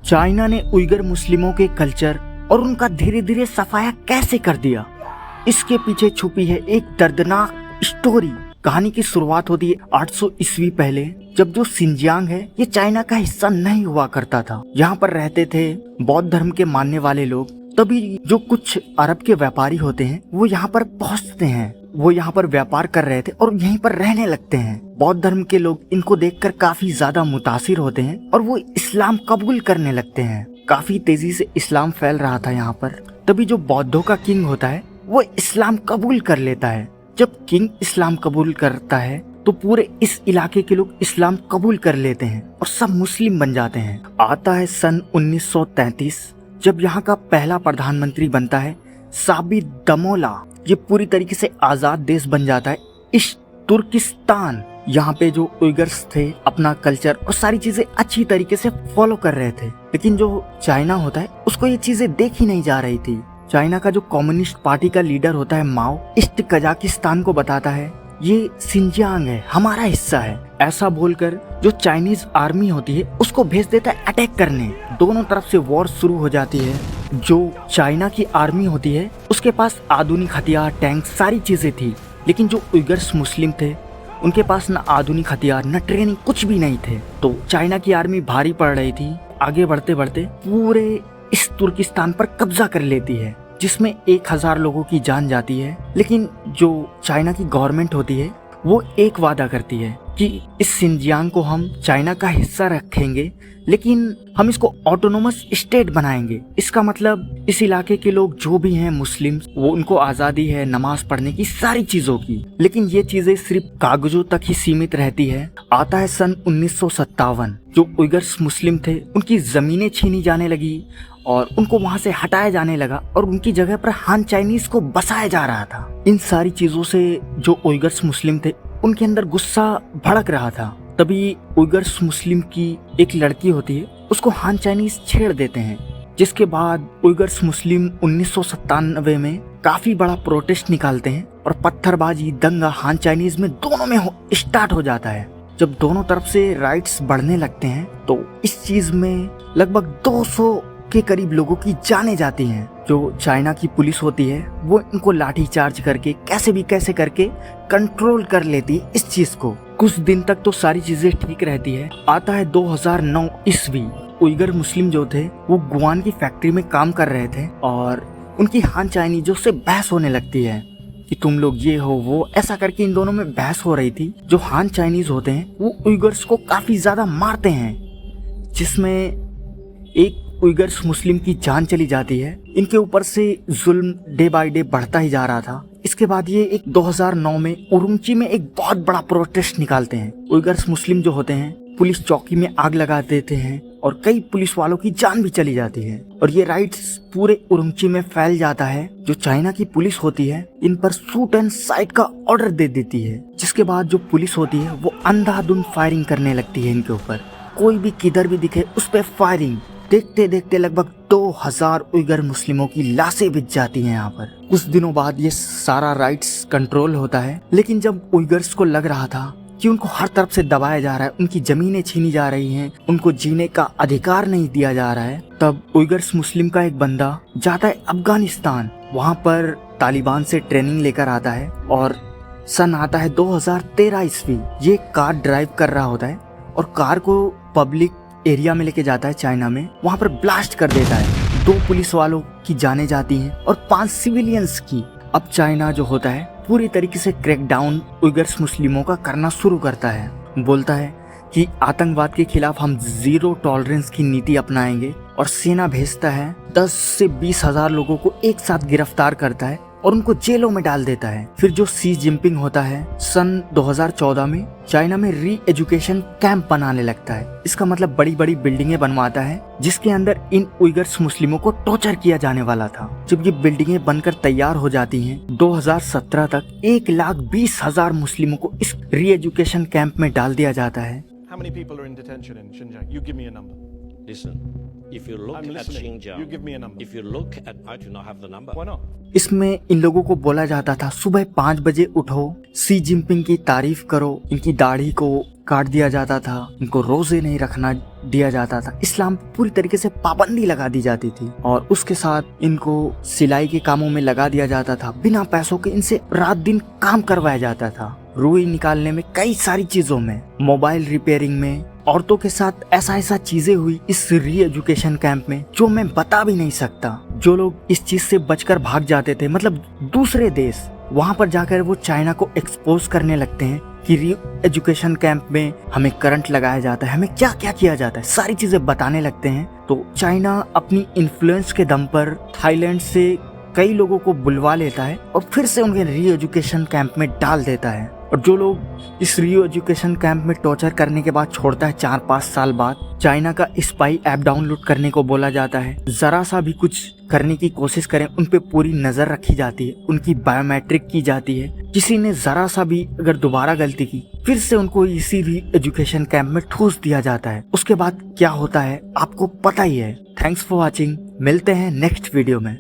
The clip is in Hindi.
चाइना ने उइगर मुस्लिमों के कल्चर और उनका धीरे धीरे सफाया कैसे कर दिया, इसके पीछे छुपी है एक दर्दनाक स्टोरी। कहानी की शुरुआत होती है 800 ईस्वी पहले, जब जो सिंजियांग है ये चाइना का हिस्सा नहीं हुआ करता था। यहाँ पर रहते थे बौद्ध धर्म के मानने वाले लोग। तभी जो कुछ अरब के व्यापारी होते हैं वो यहाँ पर पहुँचते हैं। वो यहाँ पर व्यापार कर रहे थे और यहीं पर रहने लगते हैं। बौद्ध धर्म के लोग इनको देखकर काफी ज्यादा मुतासिर होते हैं और वो इस्लाम कबूल करने लगते हैं। काफी तेजी से इस्लाम फैल रहा था यहाँ पर। तभी जो बौद्धों का किंग होता है वो इस्लाम कबूल कर लेता है। जब किंग इस्लाम कबूल करता है तो पूरे इस इलाके के लोग इस्लाम कबूल कर लेते हैं और सब मुस्लिम बन जाते हैं। आता है सन 1933, जब यहाँ का पहला प्रधानमंत्री बनता है साबित दमोला। ये पूरी तरीके से आजाद देश बन जाता है इस तुर्किस्तान। यहाँ पे जो उइगर्स थे अपना कल्चर और सारी चीजें अच्छी तरीके से फॉलो कर रहे थे, लेकिन जो चाइना होता है उसको ये चीजें देखी नहीं जा रही थी। चाइना का जो कम्युनिस्ट पार्टी का लीडर होता है माओ, ईस्ट कजाकिस्तान को बताता है ये सिंजियांग है, हमारा हिस्सा है। ऐसा बोलकर जो चाइनीज आर्मी होती है उसको भेज देता है अटैक करने। दोनों तरफ से वॉर शुरू हो जाती है। जो चाइना की आर्मी होती है उसके पास आधुनिक हथियार, टैंक, सारी चीजें थी, लेकिन जो उइगर्स मुस्लिम थे उनके पास न आधुनिक हथियार न ट्रेनिंग, कुछ भी नहीं थे। तो चाइना की आर्मी भारी पड़ रही थी। आगे बढ़ते बढ़ते पूरे इस तुर्किस्तान पर कब्जा कर लेती है, जिसमें 1000 लोगों की जान जाती है। लेकिन जो चाइना की गवर्नमेंट होती है वो एक वादा करती है कि इस सिंजियांग को हम चाइना का हिस्सा रखेंगे, लेकिन हम इसको ऑटोनोमस स्टेट बनाएंगे। इसका मतलब इस इलाके के लोग जो भी हैं मुस्लिम, वो उनको आजादी है नमाज पढ़ने की, सारी चीजों की। लेकिन ये चीजें सिर्फ कागजों तक ही सीमित रहती है। आता है सन 1957, जो उइगर्स मुस्लिम थे उनकी जमीनें छीनी जाने लगी और उनको वहां से हटाया जाने लगा और उनकी जगह पर हान चाइनीज को बसाया जा रहा था। इन सारी चीजों से जो उइगर्स मुस्लिम थे उनके अंदर गुस्सा भड़क रहा था। तभी उइगर्स मुस्लिम की एक लड़की होती है, उसको हान चाइनीज छेड़ देते हैं, जिसके बाद उइगर्स मुस्लिम 1997 में काफी बड़ा प्रोटेस्ट निकालते हैं और पत्थरबाजी, दंगा हान चाइनीज में दोनों में स्टार्ट हो जाता है। जब दोनों तरफ से राइट्स बढ़ने लगते हैं तो इस चीज में लगभग 200 के करीब लोगों की जाने जाती हैं। जो चाइना की पुलिस होती है वो इनको लाठी चार्ज करके कैसे करके कंट्रोल कर लेती है इस चीज को। कुछ दिन तक तो सारी चीजें ठीक रहती है। आता है 2009 ईस्वी। उइगर मुस्लिम जो थे वो गुआन की फैक्ट्री में काम कर रहे थे और उनकी हान चाइनीजों से बहस होने लगती है कि तुम लोग ये हो वो, ऐसा करके इन दोनों में बहस हो रही थी। जो हान चाइनीज होते हैं वो उइगर्स को काफी ज्यादा मारते हैं, जिसमें एक उइगर्स मुस्लिम की जान चली जाती है। इनके ऊपर से जुल्म डे बाय डे बढ़ता ही जा रहा था। इसके बाद ये एक 2009 में उरुमची में एक बहुत बड़ा प्रोटेस्ट निकालते हैं। उइगर्स मुस्लिम जो होते हैं पुलिस चौकी में आग लगा देते हैं और कई पुलिस वालों की जान भी चली जाती है और ये राइट्स पूरे उरुमची में फैल जाता है। जो चाइना की पुलिस होती है इन पर शूट एंड साइट का ऑर्डर दे देती है, जिसके बाद जो पुलिस होती है वो अंधाधुंध फायरिंग करने लगती है इनके ऊपर। कोई भी किधर भी दिखे उस पर फायरिंग। देखते देखते लगभग 2000 उइगर मुस्लिमों की लाशें बिछ जाती हैं यहाँ पर। कुछ दिनों बाद ये सारा राइट्स कंट्रोल होता है, लेकिन जब उइगर्स को लग रहा था कि उनको हर तरफ से दबाया जा रहा है, उनकी जमीनें छीनी जा रही हैं, उनको जीने का अधिकार नहीं दिया जा रहा है, तब उइगर्स मुस्लिम का एक बंदा जाता है अफगानिस्तान। वहाँ पर तालिबान से ट्रेनिंग लेकर आता है और सन आता है 2013 ईस्वी। ये कार ड्राइव कर रहा होता है और कार को पब्लिक एरिया में लेके जाता है चाइना में, वहां पर ब्लास्ट कर देता है। 2 पुलिस वालों की जाने जाती हैं और 5 सिविलियंस की। अब चाइना जो होता है पूरी तरीके से क्रैकडाउन उइगर्स मुस्लिमों का करना शुरू करता है। बोलता है कि आतंकवाद के खिलाफ हम 0 टॉलरेंस की नीति अपनाएंगे और सेना भेजता है। 10 से 20,000 लोगों को एक साथ गिरफ्तार करता है और उनको जेलों में डाल देता है। फिर जो सी जिनपिंग होता है सन 2014 में चाइना में री एजुकेशन कैंप बनाने लगता है। इसका मतलब बड़ी बड़ी बिल्डिंगें बनवाता है जिसके अंदर इन उइगर्स मुस्लिमों को टॉर्चर किया जाने वाला था। जब ये बिल्डिंगें बनकर तैयार हो जाती हैं 2017 तक 1,20,000 मुस्लिमों को इस री एजुकेशन कैंप में डाल दिया जाता है। How many people are in detention in Xinjiang? You give me a number. Listen, if you look I'm at listening. Xinjiang, You give me a number. if you look at, I do not have the number. Why not? इसमें इन लोगों को बोला जाता था सुबह 5 बजे उठो, सी जिनपिंग की तारीफ करो, इनकी दाढ़ी को काट दिया जाता था, इनको रोजे नहीं रखना दिया जाता था। इस्लाम पूरी तरीके से पाबंदी लगा दी जाती थी और उसके साथ इनको सिलाई के कामों में लगा दिया जाता था। बिना पैसों के इनसे रात दिन काम करवाया जाता था, रुई निकालने में, कई सारी चीजों में, मोबाइल रिपेयरिंग में। औरतों के साथ ऐसा चीजें हुई इस री एजुकेशन कैंप में जो मैं बता भी नहीं सकता। जो लोग इस चीज से बचकर भाग जाते थे, मतलब दूसरे देश, वहां पर जाकर वो चाइना को एक्सपोज करने लगते हैं कि री एजुकेशन कैंप में हमें करंट लगाया जाता है, हमें क्या क्या किया जाता है, सारी चीजें बताने लगते हैं। तो चाइना अपनी इन्फ्लुएंस के दम पर थाईलैंड से कई लोगों को बुलवा लेता है और फिर से उनके री एजुकेशन कैंप में डाल देता है। और जो लोग इस री एजुकेशन कैंप में टॉर्चर करने के बाद छोड़ता है 4-5 साल बाद, चाइना का स्पाई ऐप डाउनलोड करने को बोला जाता है। जरा सा भी कुछ करने की कोशिश करें उन पे पूरी नजर रखी जाती है, उनकी बायोमेट्रिक की जाती है। किसी ने जरा सा भी अगर दोबारा गलती की, फिर से उनको इसी री एजुकेशन कैंप में ठूस दिया जाता है। उसके बाद क्या होता है आपको पता ही है। थैंक्स फॉर वॉचिंग, मिलते हैं नेक्स्ट वीडियो में।